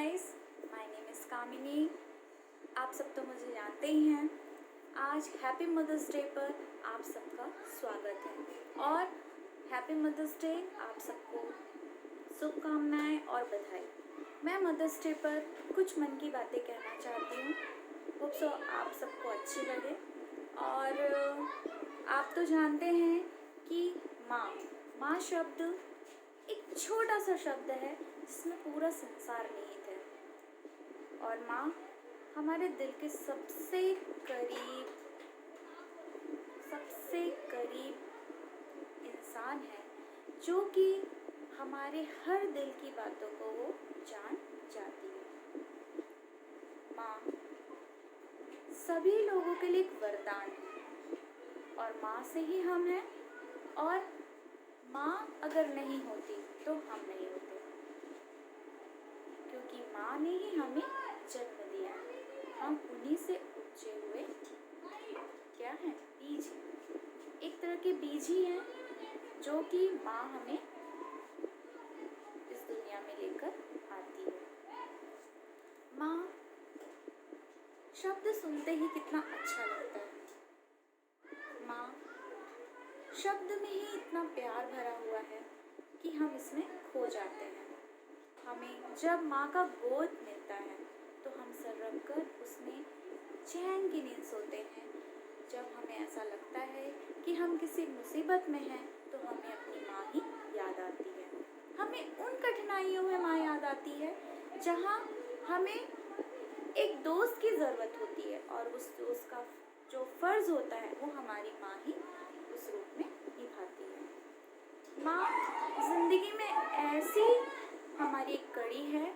Guys, my name is कामिनी। आप सब तो मुझे जानते ही हैं। आज हैप्पी मदर्स डे पर आप सबका स्वागत है और हैप्पी मदर्स डे आप सबको शुभकामनाएं और बधाई। मैं मदर्स डे पर कुछ मन की बातें कहना चाहती हूँ। होप सो आप सबको अच्छी लगे। और आप तो जानते हैं कि माँ शब्द एक छोटा सा शब्द है जिसमें पूरा संसार निहित है। और माँ हमारे दिल के सबसे करीब इंसान है, जो कि हमारे हर दिल की बातों को वो जान जाती है। माँ सभी लोगों के लिए एक वरदान है और माँ से ही हम हैं। और माँ अगर नहीं होती तो हम नहीं होते, क्योंकि माँ ने ही हमें जन्म दिया है। हम उन्हीं से उपजे हुए क्या हैं? बीज। एक तरह के बीज ही हैं जो कि माँ हमें इस दुनिया में लेकर आती है। माँ शब्द सुनते ही कितना अच्छा लगता है। माँ शब्द में ही इतना प्यार भरा हुआ है कि हम इसमें खो जाते हैं। हमें जब माँ का गोद मिलता है तो हम सर रख कर उसमें चैन की नींद सोते हैं। जब हमें ऐसा लगता है कि हम किसी मुसीबत में हैं तो हमें अपनी माँ ही याद आती है। हमें उन कठिनाइयों में माँ याद आती है जहाँ हमें एक दोस्त की ज़रूरत होती है और उस दोस्त का जो फ़र्ज़ होता है वो हमारी माँ ही उस रूप में निभाती है। माँ ज़िंदगी में ऐसी हमारी एक कड़ी है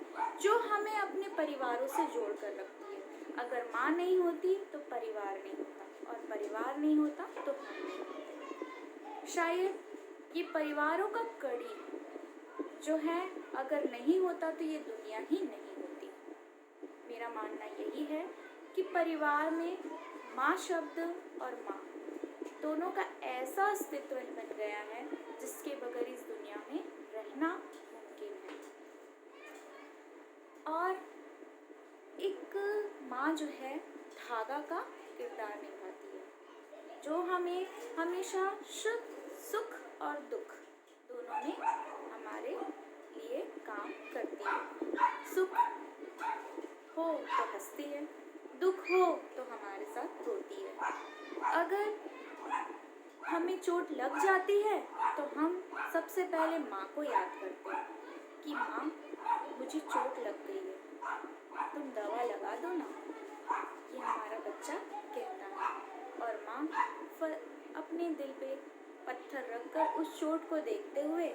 जो हमें अपने परिवारों से जोड़ कर रखती है। अगर माँ नहीं होती तो परिवार नहीं होता और परिवार नहीं होता तो हम नहीं होते। शायद ये परिवारों का कड़ी जो है अगर नहीं होता तो ये दुनिया ही नहीं होती। मेरा मानना यही है कि परिवार में माँ शब्द और माँ दोनों का ऐसा अस्तित्व बन गया है जिसके बगैर इस दुनिया में रहना मुमकिन है। और एक माँ जो है धागा का किरदार निभाती है, जो हमें हमेशा सुख और दुख दोनों में हमारे लिए काम करती है। सुख हो तो हंसती है, दुख हो तो हमारे साथ रोती है। अगर हमें चोट लग जाती है तो हम सबसे पहले माँ को याद करते हैं कि माँ मुझे चोट लग गई है, तुम दवा लगा दो ना। ये हमारा बच्चा कहता है और माँ अपने दिल पे पत्थर रखकर उस चोट को देखते हुए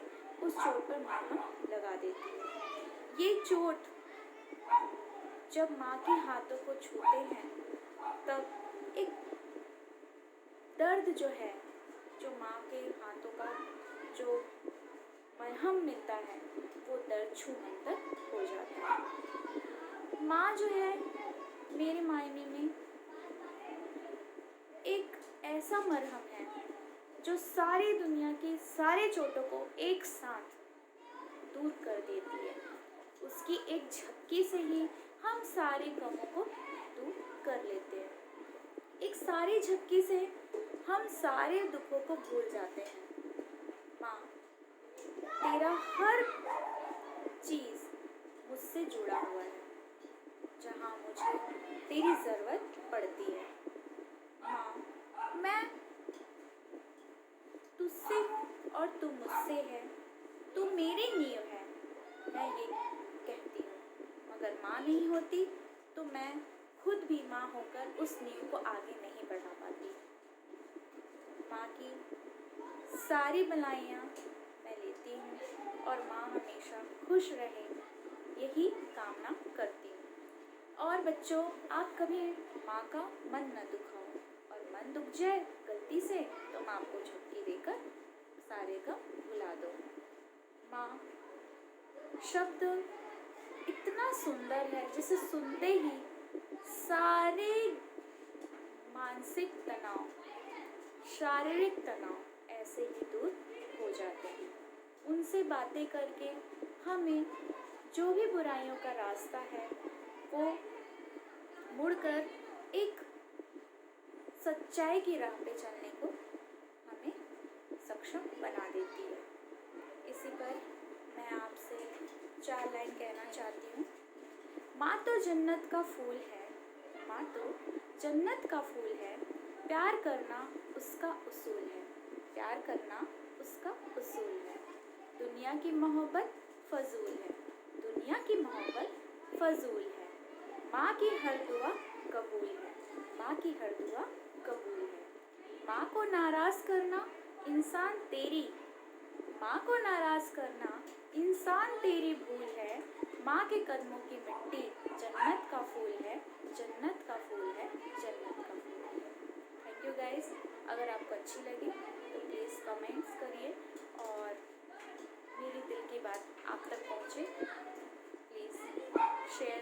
उस चोट पर मरहम लगा देती है। ये चोट जब माँ के हाथों को छूते हैं तब एक दर्द जो है, जो माँ के हाथों का जो मरहम मिलता है वो दर्द छूने तक हो जाता है। माँ जो है मेरे मायने में एक ऐसा मरहम है जो सारी दुनिया की सारे चोटों को एक साथ दूर कर देती है। उसकी एक झपकी से ही हम सारे गमों को दूर कर लेते हैं। एक सारी झपकी से हम सारे दुखों को भूल जाते हैं। माँ तेरा हर चीज़ मुझसे जुड़ा हुआ है, जहाँ मुझे तेरी ज़रूरत पड़ती है। माँ मैं तुझसे हूँ और तू मुझसे है, तू मेरी नींव है, मैं ये कहती हूँ। मगर माँ नहीं होती तो मैं खुद भी माँ होकर उस नींव को आगे नहीं बढ़ा पाती। माँ की सारी भलाइयाँ मैं लेती हूँ और माँ हमेशा खुश रहे यही कामना करती हूँ। और बच्चों, आप कभी माँ का मन न दुखाओ, और मन दुख जाए गलती से तो माँ को झपकी देकर सारे गम भुला दो। माँ शब्द इतना सुंदर है जिसे सुनते ही सारे मानसिक तनाव, शारीरिक तनाव ऐसे ही दूर हो जाते हैं। उनसे बातें करके हमें जो भी बुराइयों का रास्ता है वो मुड़कर एक सच्चाई की राह पे चलने को हमें सक्षम बना देती है। इसी पर मैं आपसे 4 लाइन कहना चाहती हूँ। माँ तो जन्नत का फूल है, माँ तो जन्नत का फूल है, प्यार करना उसका उसूल है, प्यार करना उसका उसूल है। दुनिया की मोहब्बत फजूल है, दुनिया की मोहब्बत फजूल है। माँ की हर दुआ कबूल है, माँ की हर दुआ कबूल है। माँ को नाराज़ करना इंसान तेरी, माँ को नाराज़ करना इंसान तेरी भूल है। माँ के कदमों की मिट्टी जन्नत का फूल है, जन्नत का फूल है, जन्नत का फूल है। Thank you guys. अगर आपको अच्छी लगी तो प्लीज़ कमेंट्स करिए और मेरी दिल की बात आप तक पहुँचे। Please share